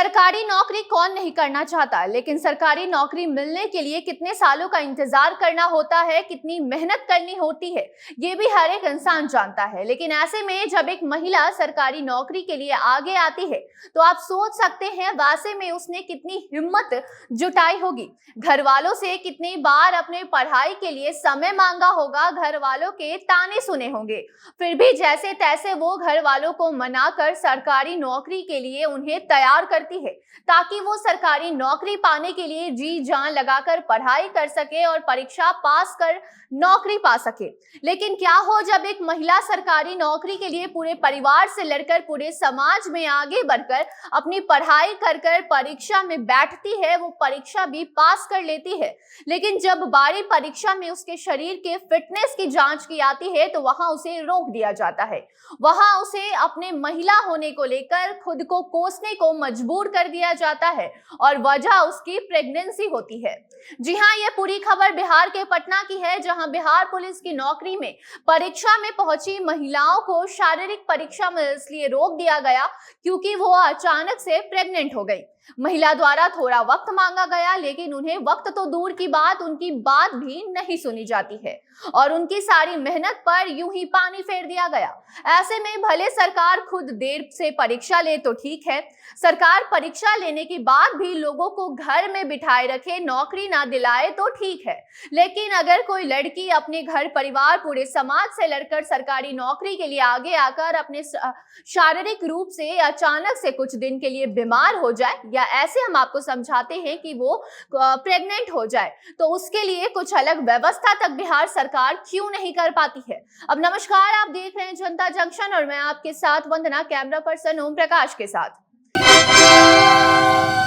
सरकारी नौकरी कौन नहीं करना चाहता, लेकिन सरकारी नौकरी मिलने के लिए कितने सालों का इंतजार करना होता है, कितनी मेहनत करनी होती है, ये भी हर एक इंसान जानता है। लेकिन ऐसे में जब एक महिला सरकारी नौकरी के लिए आगे आती है तो आप सोच सकते हैं वैसे में उसने कितनी हिम्मत जुटाई होगी, घर वालों से कितनी बार अपने पढ़ाई के लिए समय मांगा होगा, घर वालों के ताने सुने होंगे, फिर भी जैसे तैसे वो घर वालों को मनाकर सरकारी नौकरी के लिए उन्हें तैयार करती है ताकि वो सरकारी नौकरी पाने के लिए जी जान लगाकर पढ़ाई कर सके और परीक्षा पास कर नौकरी पा सके। लेकिन क्या हो जब एक महिला सरकारी नौकरी के लिए पूरे परिवार से लड़कर पूरे समाज में आगे बढ़कर अपनी पढ़ाई कर कर परीक्षा में बैठती है, वो परीक्षा भी पास कर लेती है, लेकिन जब बारी परीक्षा में उसके शरीर के फिटनेस की जांच की आती है तो वहां उसे रोक दिया जाता है। वहां उसे अपने महिला होने को लेकर खुद को कोसने को मजबूर कर दिया जाता है और वजह उसकी प्रेगनेंसी होती है। जी हाँ, ये पूरी खबर बिहार के पटना की है, जहां बिहार पुलिस की नौकरी में परीक्षा में पहुंची महिलाओं को शारीरिक परीक्षा में इसलिए रोक दिया गया क्योंकि वो अचानक से प्रेग्नेंट हो गई। महिला द्वारा थोड़ा वक्त मांगा गया, लेकिन उन्हें वक्त तो दूर की बात, उनकी बात भी नहीं सुनी जाती है और उनकी सारी मेहनत पर यूं ही पानी फेर दिया गया। ऐसे में भले सरकार खुद देर से परीक्षा ले तो ठीक है, सरकार परीक्षा लेने के बाद भी लोगों को घर में बिठाए रखे, नौकरी ना दिलाए तो ठीक है, लेकिन अगर कोई लड़की अपने घर परिवार पूरे समाज से लड़कर सरकारी नौकरी के लिए आगे आकर अपने शारीरिक रूप से अचानक से कुछ दिन के लिए बीमार हो जाए या ऐसे हम आपको समझाते हैं कि वो प्रेग्नेंट हो जाए, तो उसके लिए कुछ अलग व्यवस्था तक बिहार सरकार क्यों नहीं कर पाती है। अब नमस्कार, आप देख रहे हैं जनता जंक्शन और मैं आपके साथ वंदना, कैमरा पर्सन ओम प्रकाश के साथ।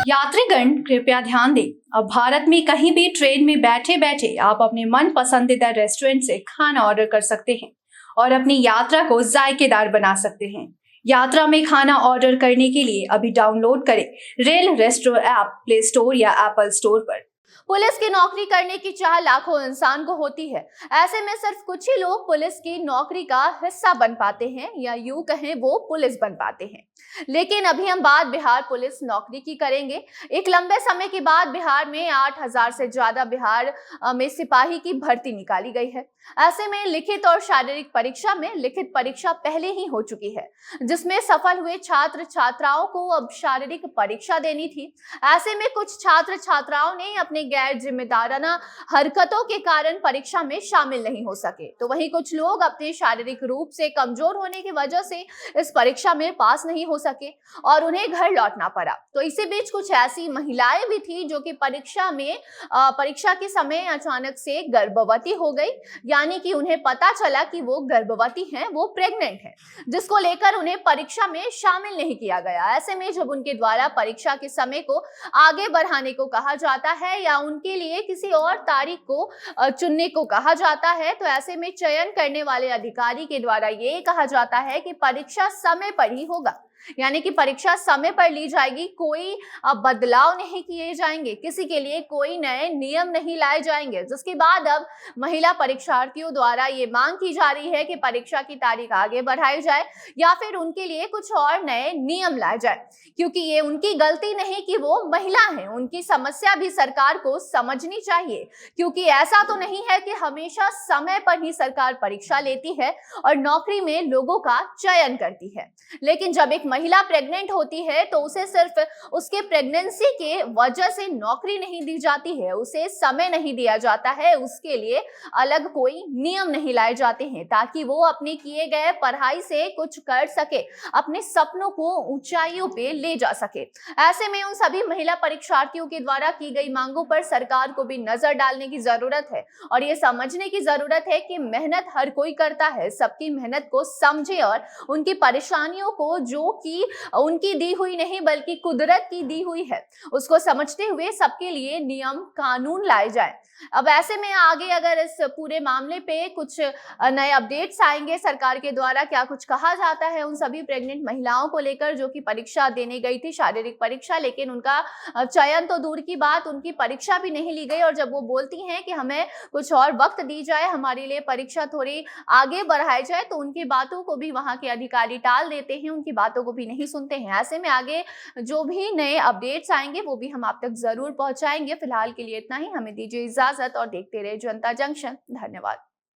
यात्रीगण कृपया ध्यान दें, अब भारत में कहीं भी ट्रेन में बैठे बैठे आप अपने मन पसंदीदा रेस्टोरेंट से खाना ऑर्डर कर सकते हैं और अपनी यात्रा को जायकेदार बना सकते हैं। यात्रा में खाना ऑर्डर करने के लिए अभी डाउनलोड करें rail resto app play store या एप्पल स्टोर पर। पुलिस की नौकरी करने की चाह लाखों इंसान को होती है, ऐसे में सिर्फ कुछ ही लोग पुलिस की नौकरी का हिस्सा बन पाते हैं या यूं कहें वो पुलिस बन पाते हैं। लेकिन अभी हम बात बिहार पुलिस नौकरी की करेंगे। एक लंबे समय के बाद बिहार में 8,000 से ज्यादा बिहार में सिपाही की भर्ती निकाली गई है। ऐसे में लिखित और शारीरिक परीक्षा में लिखित परीक्षा पहले ही हो चुकी है, जिसमें सफल हुए छात्र छात्राओं को अब शारीरिक परीक्षा देनी थी। ऐसे में कुछ छात्र छात्राओं ने अपने गैर जिम्मेदाराना हरकतों के कारण परीक्षा में शामिल नहीं हो सके, तो वहीं कुछ लोग अपने शारीरिक रूप से कमजोर होने की वजह से इस परीक्षा में पास नहीं हो सके और उन्हें घर लौटना पड़ा। तो इसी बीच कुछ ऐसी महिलाएं भी थी जो कि परीक्षा के समय अचानक से गर्भवती हो गई, यानी कि उन्हें पता चला कि वो गर्भवती हैं, वो प्रेग्नेंट हैं, जिसको लेकर उन्हें परीक्षा में शामिल नहीं किया गया। ऐसे में जब उनके द्वारा परीक्षा के समय को आगे बढ़ाने को कहा जाता है या उनके लिए किसी और तारीख को चुनने को कहा जाता है, तो ऐसे में चयन करने वाले अधिकारी के द्वारा ये कहा जाता है कि परीक्षा समय पर ही होगा, यानी कि परीक्षा समय पर ली जाएगी, कोई बदलाव नहीं किए जाएंगे, किसी के लिए कोई नए नियम नहीं लाए जाएंगे। जिसके बाद अब महिला परीक्षार्थियों द्वारा ये मांग की जा रही है कि परीक्षा की तारीख आगे बढ़ाई जाए या फिर उनके लिए कुछ और नए नियम लाए जाए, क्योंकि ये उनकी गलती नहीं कि वो महिला हैं, उनकी समस्या भी सरकार को समझनी चाहिए, क्योंकि ऐसा तो नहीं है कि हमेशा समय पर ही सरकार परीक्षा लेती है और नौकरी में लोगों का चयन करती है। लेकिन जब एक महिला प्रेग्नेंट होती है तो उसे सिर्फ उसके प्रेगनेंसी के वजह से नौकरी नहीं दी जाती है, उसे समय नहीं दिया जाता है, उसके लिए अलग कोई नियम नहीं लाए जाते हैं ताकि वो अपने किए गए पढ़ाई से कुछ कर सके, अपने सपनों को ऊंचाइयों पे ले जा सके। ऐसे में उन सभी महिला परीक्षार्थियों के द्वारा की गई मांगों पर सरकार को भी नजर डालने की जरूरत है और ये समझने की जरूरत है कि मेहनत हर कोई करता है, सबकी मेहनत को समझे और उनकी परेशानियों को जो कि उनकी दी हुई नहीं बल्कि कुदरत की दी हुई है, उसको समझते हुए सबके लिए नियम कानून लाए जाए। अब ऐसे में आगे अगर इस पूरे मामले पे कुछ नए अपडेट्स आएंगे, सरकार के द्वारा क्या कुछ कहा जाता है उन सभी प्रेग्नेंट महिलाओं को लेकर जो कि परीक्षा देने गई थी, शारीरिक परीक्षा, लेकिन उनका चयन तो दूर की बात, उनकी परीक्षा भी नहीं ली गई और जब वो बोलती हैं कि हमें कुछ और वक्त दी जाए, हमारे लिए परीक्षा थोड़ी आगे बढ़ाई जाए, तो उनकी बातों को भी वहां के अधिकारी टाल देते हैं, उनकी बातों को भी नहीं सुनते हैं। ऐसे में आगे जो भी नए अपडेट्स आएंगे वो भी हम आप तक जरूर पहुंचाएंगे। फिलहाल के लिए इतना ही, हमें दीजिए इजाजत और देखते रहे जनता जंक्शन। धन्यवाद।